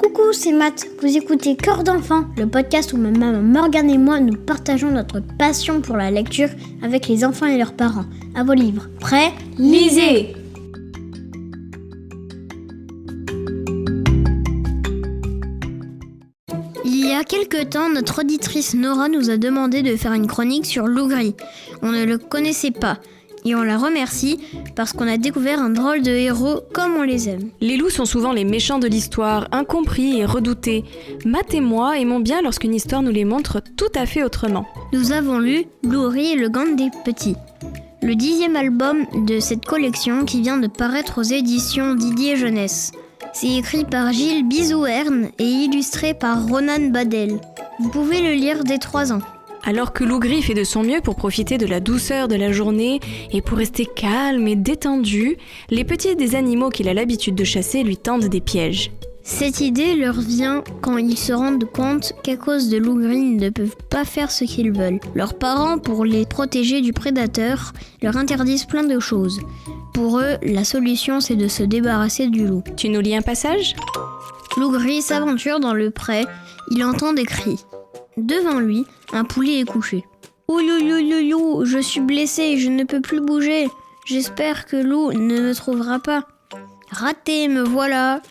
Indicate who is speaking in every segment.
Speaker 1: Coucou, c'est Matt. Vous écoutez Cœur d'enfant, le podcast où ma maman Morgane et moi nous partageons notre passion pour la lecture avec les enfants et leurs parents. À vos livres. Prêts ?
Speaker 2: Lisez !
Speaker 1: Il y a quelque temps, notre auditrice Nora nous a demandé de faire une chronique sur Loup Gris. On ne le connaissait pas. Et on la remercie parce qu'on a découvert un drôle de héros comme on les aime.
Speaker 2: Les loups sont souvent les méchants de l'histoire, incompris et redoutés. Matt et moi aimons bien lorsqu'une histoire nous les montre tout à fait autrement.
Speaker 1: Nous avons lu Loup Gris et le gang des petits, le 10e album de cette collection qui vient de paraître aux éditions Didier Jeunesse. C'est écrit par Gilles Bizouerne et illustré par Ronan Badel. Vous pouvez le lire dès 3 ans.
Speaker 2: Alors que Loup Gris fait de son mieux pour profiter de la douceur de la journée et pour rester calme et détendu, les petits des animaux qu'il a l'habitude de chasser lui tendent des pièges.
Speaker 1: Cette idée leur vient quand ils se rendent compte qu'à cause de Loup Gris, ils ne peuvent pas faire ce qu'ils veulent. Leurs parents, pour les protéger du prédateur, leur interdisent plein de choses. Pour eux, la solution, c'est de se débarrasser du loup.
Speaker 2: Tu nous lis un passage ?
Speaker 1: Loup Gris s'aventure dans le pré, il entend des cris. Devant lui, un poulet est couché. « Ouloulouloulou, je suis blessé, je ne peux plus bouger. J'espère que loup ne me trouvera pas. »« Raté, me voilà.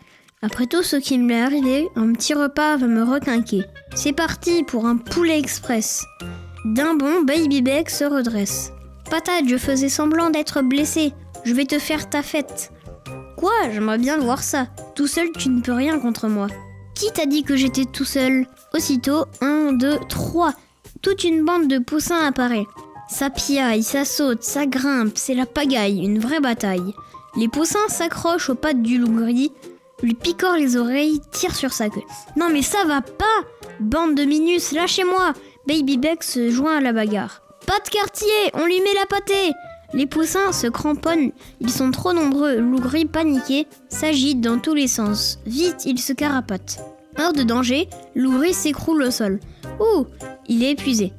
Speaker 1: Après tout ce qui m'est arrivé, un petit repas va me requinquer. C'est parti pour un poulet express. » D'un bond, Baby Beck se redresse. « Patate, je faisais semblant d'être blessé. Je vais te faire ta fête. »« Quoi ? J'aimerais bien voir ça. Tout seul, tu ne peux rien contre moi. » « Qui t'a dit que j'étais tout seul ?» Aussitôt, 1, 2, 3. Toute une bande de poussins apparaît. Ça piaille, ça saute, ça grimpe, c'est la pagaille, une vraie bataille. Les poussins s'accrochent aux pattes du loup gris, lui picorent les oreilles, tirent sur sa queue. « Non mais ça va pas ! Bande de minus, lâchez-moi !» Baby Beck se joint à la bagarre. « Pas de quartier, on lui met la pâtée !» Les poussins se cramponnent, ils sont trop nombreux. Loup Gris, paniqué, s'agite dans tous les sens. Vite, il se carapate. Hors de danger, Loup Gris s'écroule au sol. Ouh, il est épuisé.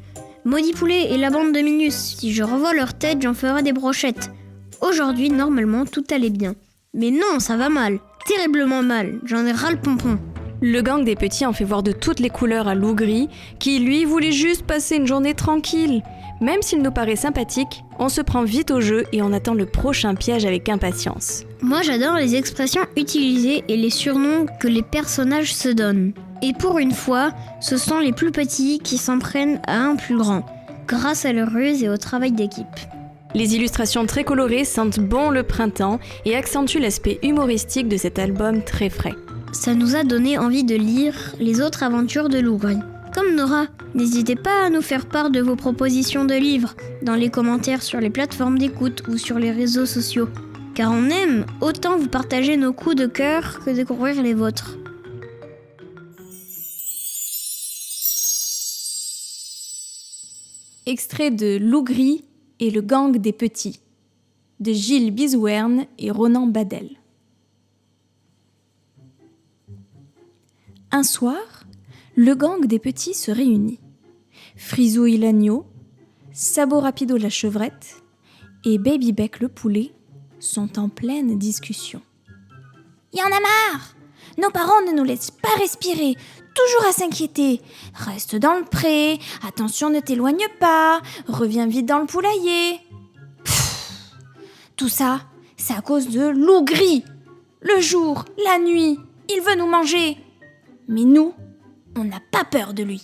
Speaker 1: Maudit poulet et la bande de minus, si je revois leur tête, j'en ferai des brochettes. Aujourd'hui, normalement, tout allait bien. Mais non, ça va mal. Terriblement mal. J'en ai ras le pompon.
Speaker 2: Le gang des petits en fait voir de toutes les couleurs à Loup Gris, qui lui voulait juste passer une journée tranquille. Même s'il nous paraît sympathique, on se prend vite au jeu et on attend le prochain piège avec impatience.
Speaker 1: Moi j'adore les expressions utilisées et les surnoms que les personnages se donnent. Et pour une fois, ce sont les plus petits qui s'en prennent à un plus grand, grâce à leur ruse et au travail d'équipe.
Speaker 2: Les illustrations très colorées sentent bon le printemps et accentuent l'aspect humoristique de cet album très frais.
Speaker 1: Ça nous a donné envie de lire les autres aventures de Loup Gris. Comme Nora, n'hésitez pas à nous faire part de vos propositions de livres dans les commentaires sur les plateformes d'écoute ou sur les réseaux sociaux. Car on aime autant vous partager nos coups de cœur que découvrir les vôtres.
Speaker 2: Extrait de Loup Gris et le gang des petits, de Gilles Bizouerne et Ronan Badel. Un soir, le gang des petits se réunit. Frisouille l'agneau, Sabot Rapido la chevrette et Baby Beck le poulet sont en pleine discussion. « Y en a marre ! Nos parents ne nous laissent pas respirer, toujours à s'inquiéter. Reste dans le pré, attention ne t'éloigne pas, reviens vite dans le poulailler. » Tout ça, c'est à cause de Loup Gris. Le jour, la nuit, il veut nous manger. Mais nous, on n'a pas peur de lui.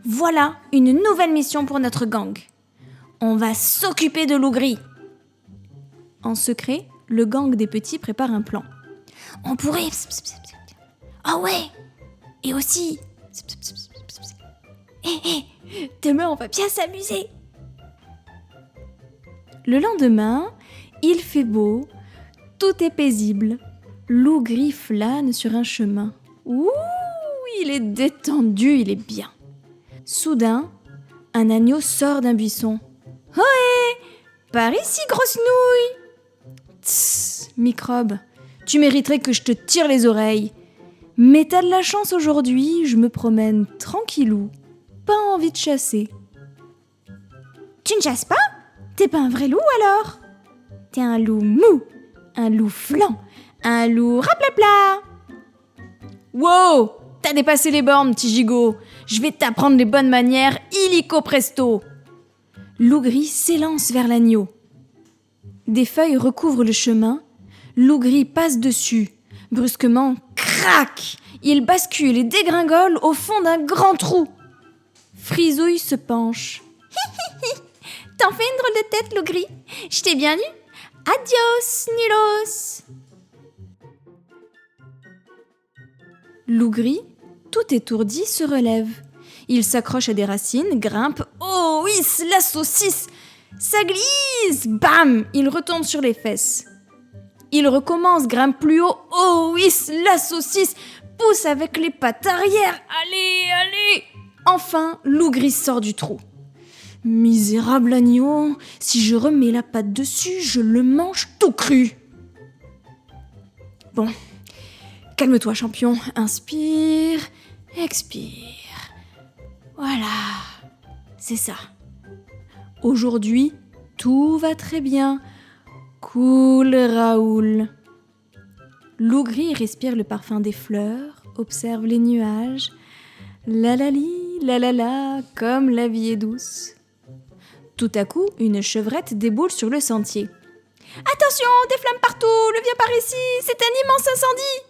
Speaker 2: Voilà une nouvelle mission pour notre gang. On va s'occuper de Loup Gris. En secret, le gang des petits prépare un plan. On pourrait... Ah ouais. Et aussi... Demain, on va bien s'amuser. Le lendemain, il fait beau, tout est paisible. Loup Gris flâne sur un chemin. Ouh, il est détendu, il est bien. Soudain, un agneau sort d'un buisson. Ohé, par ici, grosse nouille. Tss, microbe, tu mériterais que je te tire les oreilles. Mais t'as de la chance aujourd'hui, je me promène tranquillou, pas envie de chasser. Tu ne chasses pas ? T'es pas un vrai loup alors ? T'es un loup mou, un loup flan, un loup raplapla. Wow! T'as dépassé les bornes, petit gigot. Je vais t'apprendre les bonnes manières, illico presto. Lougri s'élance vers l'agneau. Des feuilles recouvrent le chemin. Lougri passe dessus. Brusquement, crac! Il bascule et dégringole au fond d'un grand trou. Frisouille se penche. T'en fais une drôle de tête, Lougri. Je t'ai bien eu. Adios, Nulos. Lougri, tout étourdi, se relève. Il s'accroche à des racines, grimpe. Oh, hiss, la saucisse! Ça glisse! Bam! Il retombe sur les fesses. Il recommence, grimpe plus haut. Oh, hiss, la saucisse! Pousse avec les pattes arrière. Allez, allez! Enfin, Lougri sort du trou. Misérable agneau, si je remets la patte dessus, je le mange tout cru. Bon, calme-toi, champion. Inspire, expire. Voilà, c'est ça. Aujourd'hui, tout va très bien. Cool, Raoul. Lougri respire le parfum des fleurs, observe les nuages. La la li, la, comme la vie est douce. Tout à coup, une chevrette déboule sur le sentier. Attention, des flammes partout, le viens par ici, c'est un immense incendie.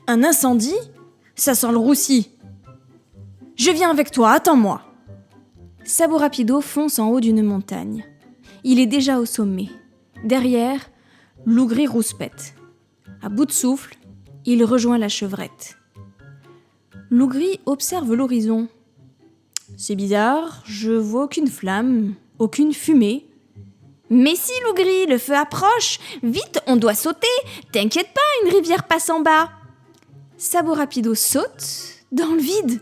Speaker 2: Un incendie? Ça sent le roussi. Je viens avec toi, attends-moi. Sabot Rapido fonce en haut d'une montagne. Il est déjà au sommet. Derrière, Lougri rouspète. À bout de souffle, il rejoint la chevrette. Lougri observe l'horizon. C'est bizarre, je vois aucune flamme, aucune fumée. Mais si, Lougri, le feu approche. Vite, on doit sauter. T'inquiète pas, une rivière passe en bas. Sabot Rapido saute dans le vide.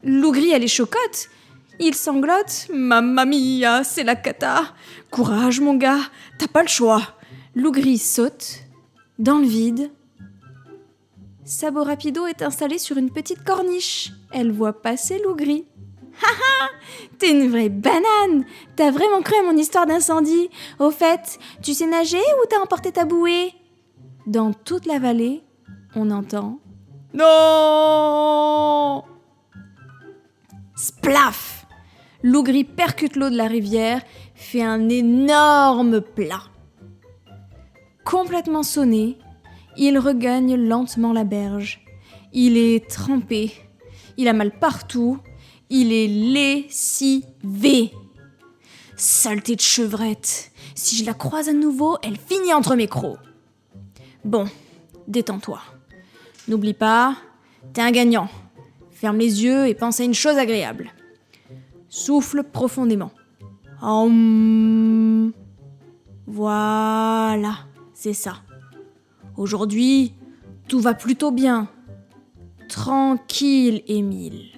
Speaker 2: Lougri a les chocottes. Il sanglote. Mamma mia, c'est la cata. Courage, mon gars, t'as pas le choix. Lougri saute dans le vide. Sabot Rapido est installée sur une petite corniche. Elle voit passer Lougri. Haha, t'es une vraie banane. T'as vraiment cru à mon histoire d'incendie. Au fait, tu sais nager ou t'as emporté ta bouée? Dans toute la vallée, on entend « Non !» Splaf! Lougri percute l'eau de la rivière, fait un énorme plat. Complètement sonné, il regagne lentement la berge. Il est trempé, il a mal partout, il est lessivé. Saleté de chevrette, si je la croise à nouveau, elle finit entre mes crocs. Bon, détends-toi. N'oublie pas, t'es un gagnant. Ferme les yeux et pense à une chose agréable. Souffle profondément. Voilà, c'est ça. Aujourd'hui, tout va plutôt bien. Tranquille, Émile.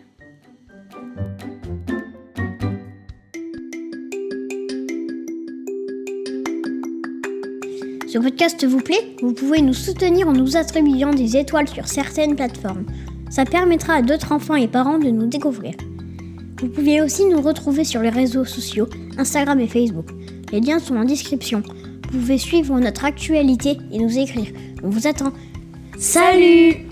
Speaker 1: Ce podcast vous plaît? Vous pouvez nous soutenir en nous attribuant des étoiles sur certaines plateformes. Ça permettra à d'autres enfants et parents de nous découvrir. Vous pouvez aussi nous retrouver sur les réseaux sociaux, Instagram et Facebook. Les liens sont en description. Vous pouvez suivre notre actualité et nous écrire. On vous attend. Salut!